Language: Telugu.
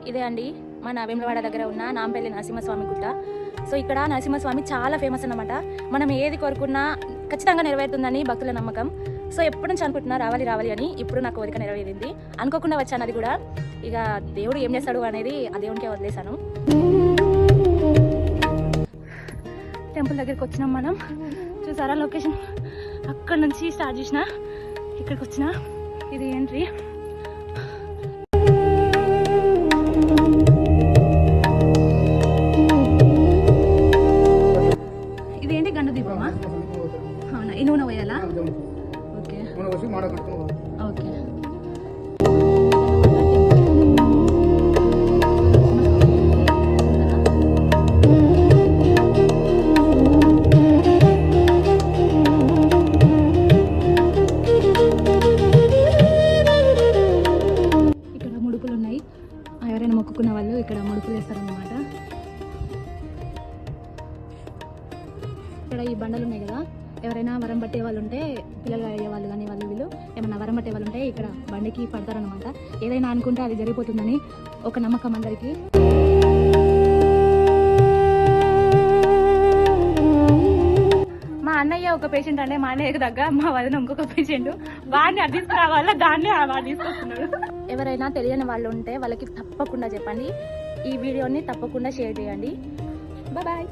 ఇదే అండి మన వేములవాడ దగ్గర ఉన్న నాంపల్లి నరసింహస్వామి గుట్ట. సో ఇక్కడ నరసింహస్వామి చాలా ఫేమస్ అన్నమాట. మనం ఏది కోరుకున్నా ఖచ్చితంగా నెరవేరుతుందని భక్తుల నమ్మకం. సో ఎప్పటి నుంచి అనుకుంటున్నా రావాలి రావాలి అని, ఇప్పుడు నా కోరిక నెరవేరింది. అనుకోకుండా వచ్చాను అది కూడా. ఇక దేవుడు ఏం చేస్తాడు అనేది ఆ దేవునికే వదిలేశాను. టెంపుల్ దగ్గరికి వచ్చినాం మనం. చూసారా లొకేషన్? అక్కడ నుంచి స్టార్ట్ చేసిన ఇక్కడికి వచ్చిన. ఇది ఎంట్రీ. ఇదేంటి గండ దీపమా? అవునా? ఈ నూనె పోయాలా? Okay okay. ఇక్కడ ముడుపులు ఉన్నాయి. ఎవరైనా మొక్కుకున్న వాళ్ళు ఇక్కడ ముడుపులు వేస్తారన్నమాట. ఇక్కడ ఈ బండలు ఉన్నాయి కదా, ఎవరైనా వరం పట్టే వాళ్ళు ఉంటే, పిల్లలు అయ్యే వాళ్ళు కానీ వాళ్ళు వీళ్ళు ఏమైనా వరం పట్టే వాళ్ళు ఉంటే ఇక్కడ బండికి పడతారనమాట. ఏదైనా అనుకుంటే అది జరిగిపోతుందని ఒక నమ్మకం అందరికీ. మా అన్నయ్య ఒక పేషెంట్ అంటే మా అన్నయ్యకు దగ్గర మా వదిన ఇంకొక పేషెంట్. వాడిని అది తీసుకురావాలా, దాన్ని వాడు తీసుకొస్తున్నాడు. ఎవరైనా తెలియని వాళ్ళు ఉంటే వాళ్ళకి తప్పకుండా చెప్పండి. ఈ వీడియోని తప్పకుండా షేర్ చేయండి. బాయ్.